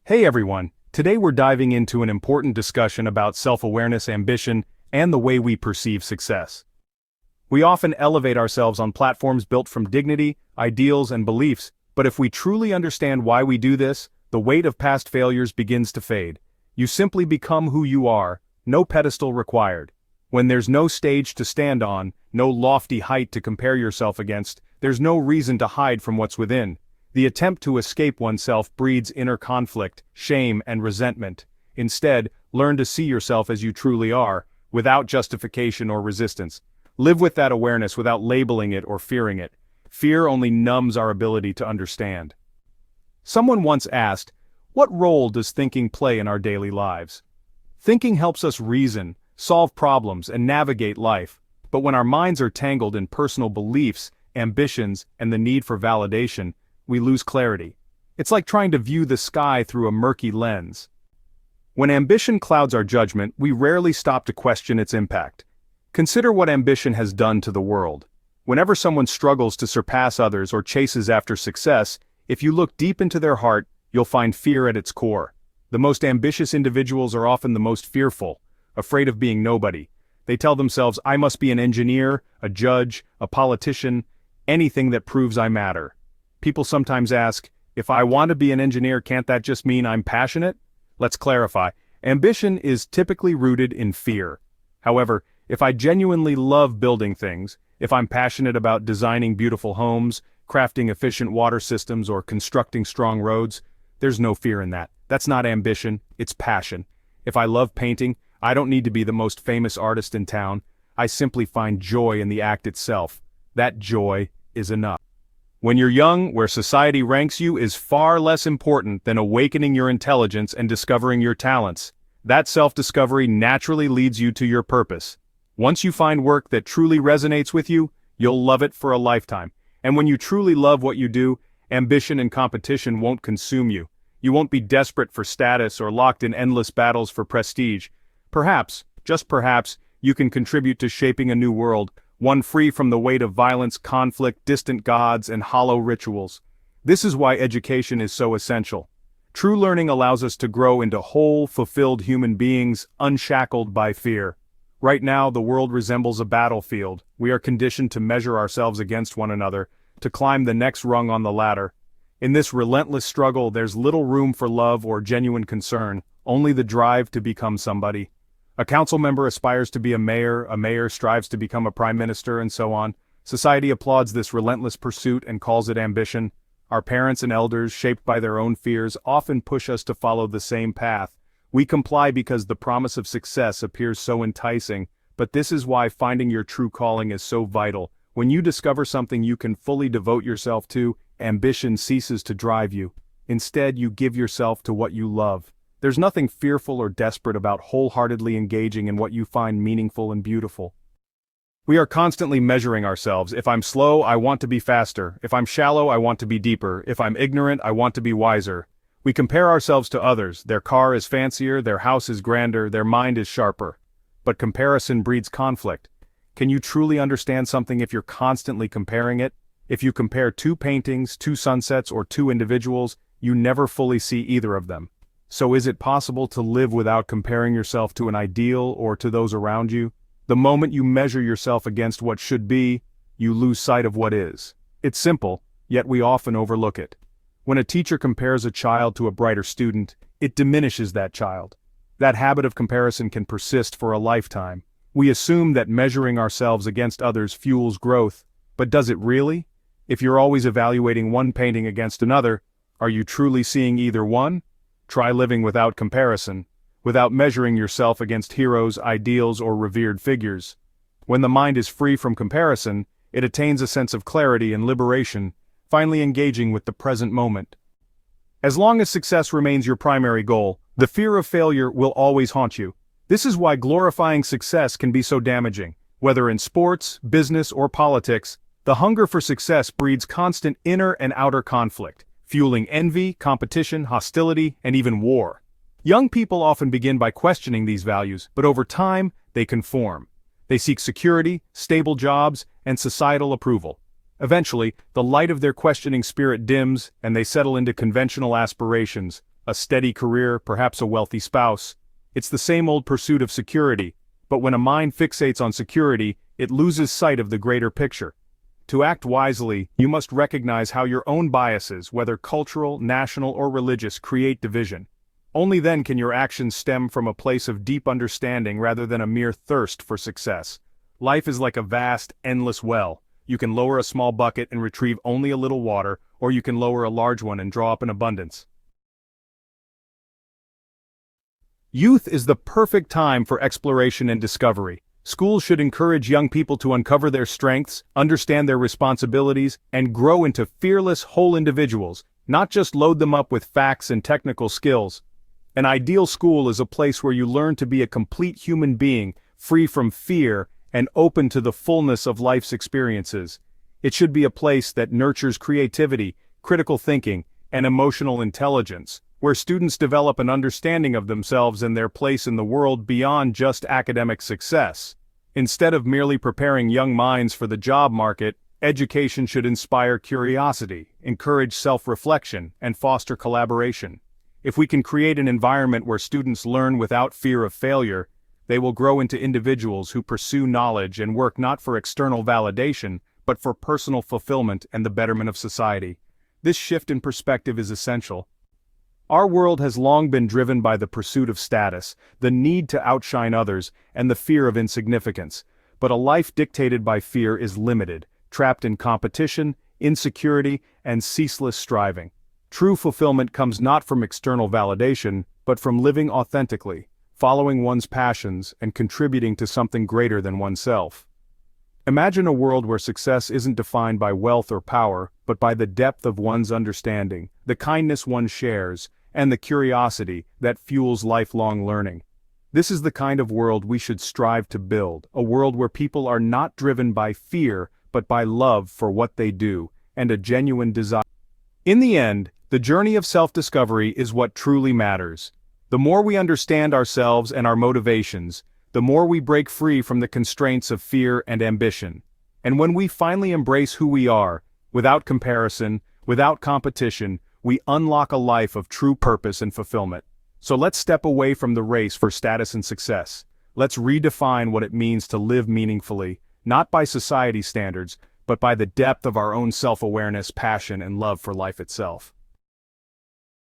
Hey everyone, today we're diving into an important discussion about self-awareness, ambition, and the way we perceive success. We often elevate ourselves on platforms built from dignity, ideals, and beliefs, but if we truly understand why we do this, the weight of past failures begins to fade. You simply become who you are, no pedestal required. When there's no stage to stand on, no lofty height to compare yourself against, there's no reason to hide from what's within. The attempt to escape oneself breeds inner conflict, shame, and resentment. Instead, learn to see yourself as you truly are, without justification or resistance. Live with that awareness without labeling it or fearing it. Fear only numbs our ability to understand. Someone once asked, what role does thinking play in our daily lives? Thinking helps us reason, solve problems, and navigate life. But when our minds are tangled in personal beliefs, ambitions, and the need for validation, we lose clarity. It's like trying to view the sky through a murky lens. When ambition clouds our judgment, we rarely stop to question its impact. Consider what ambition has done to the world. Whenever someone struggles to surpass others or chases after success, if you look deep into their heart, you'll find fear at its core. The most ambitious individuals are often the most fearful, afraid of being nobody. They tell themselves, I must be an engineer, a judge, a politician, anything that proves I matter. People sometimes ask, if I want to be an engineer, can't that just mean I'm passionate? Let's clarify. Ambition is typically rooted in fear. However, if I genuinely love building things, if I'm passionate about designing beautiful homes, crafting efficient water systems, or constructing strong roads, there's no fear in that. That's not ambition, it's passion. If I love painting, I don't need to be the most famous artist in town. I simply find joy in the act itself. That joy is enough. When you're young, where society ranks you is far less important than awakening your intelligence and discovering your talents. That self-discovery naturally leads you to your purpose. Once you find work that truly resonates with you, you'll love it for a lifetime. And when you truly love what you do, ambition and competition won't consume you. You won't be desperate for status or locked in endless battles for prestige. Perhaps, just perhaps, you can contribute to shaping a new world, one free from the weight of violence, conflict, distant gods, and hollow rituals. This is why education is so essential. True learning allows us to grow into whole, fulfilled human beings, unshackled by fear. Right now, the world resembles a battlefield. We are conditioned to measure ourselves against one another, to climb the next rung on the ladder. In this relentless struggle, there's little room for love or genuine concern, only the drive to become somebody. A council member aspires to be a mayor strives to become a prime minister, and so on. Society applauds this relentless pursuit and calls it ambition. Our parents and elders, shaped by their own fears, often push us to follow the same path. We comply because the promise of success appears so enticing, but this is why finding your true calling is so vital. When you discover something you can fully devote yourself to, ambition ceases to drive you. Instead, you give yourself to what you love. There's nothing fearful or desperate about wholeheartedly engaging in what you find meaningful and beautiful. We are constantly measuring ourselves. If I'm slow, I want to be faster. If I'm shallow, I want to be deeper. If I'm ignorant, I want to be wiser. We compare ourselves to others. Their car is fancier, their house is grander, their mind is sharper. But comparison breeds conflict. Can you truly understand something if you're constantly comparing it? If you compare two paintings, two sunsets, or two individuals, you never fully see either of them. So is it possible to live without comparing yourself to an ideal or to those around you? The moment you measure yourself against what should be, you lose sight of what is. It's simple, yet we often overlook it. When a teacher compares a child to a brighter student, it diminishes that child. That habit of comparison can persist for a lifetime. We assume that measuring ourselves against others fuels growth, but does it really? If you're always evaluating one painting against another, are you truly seeing either one? Try living without comparison, without measuring yourself against heroes, ideals, or revered figures. When the mind is free from comparison, it attains a sense of clarity and liberation, finally engaging with the present moment. As long as success remains your primary goal, the fear of failure will always haunt you. This is why glorifying success can be so damaging. Whether in sports, business, or politics, the hunger for success breeds constant inner and outer conflict, fueling envy, competition, hostility, and even war. Young people often begin by questioning these values, but over time, they conform. They seek security, stable jobs, and societal approval. Eventually, the light of their questioning spirit dims, and they settle into conventional aspirations, a steady career, perhaps a wealthy spouse. It's the same old pursuit of security, but when a mind fixates on security, it loses sight of the greater picture. To act wisely, you must recognize how your own biases, whether cultural, national, or religious, create division. Only then can your actions stem from a place of deep understanding rather than a mere thirst for success. Life is like a vast, endless well. You can lower a small bucket and retrieve only a little water, or you can lower a large one and draw up an abundance. Youth is the perfect time for exploration and discovery. Schools should encourage young people to uncover their strengths, understand their responsibilities, and grow into fearless, whole individuals, not just load them up with facts and technical skills. An ideal school is a place where you learn to be a complete human being, free from fear, and open to the fullness of life's experiences. It should be a place that nurtures creativity, critical thinking, and emotional intelligence, where students develop an understanding of themselves and their place in the world beyond just academic success. Instead of merely preparing young minds for the job market, education should inspire curiosity, encourage self-reflection, and foster collaboration. If we can create an environment where students learn without fear of failure, they will grow into individuals who pursue knowledge and work not for external validation, but for personal fulfillment and the betterment of society. This shift in perspective is essential. Our world has long been driven by the pursuit of status, the need to outshine others, and the fear of insignificance. But a life dictated by fear is limited, trapped in competition, insecurity, and ceaseless striving. True fulfillment comes not from external validation, but from living authentically, following one's passions, and contributing to something greater than oneself. Imagine a world where success isn't defined by wealth or power, but by the depth of one's understanding, the kindness one shares, and the curiosity that fuels lifelong learning. This is the kind of world we should strive to build, a world where people are not driven by fear, but by love for what they do, and a genuine desire. In the end, the journey of self-discovery is what truly matters. The more we understand ourselves and our motivations, the more we break free from the constraints of fear and ambition. And when we finally embrace who we are, without comparison, without competition, we unlock a life of true purpose and fulfillment. So let's step away from the race for status and success. Let's redefine what it means to live meaningfully, not by society's standards, but by the depth of our own self-awareness, passion, and love for life itself.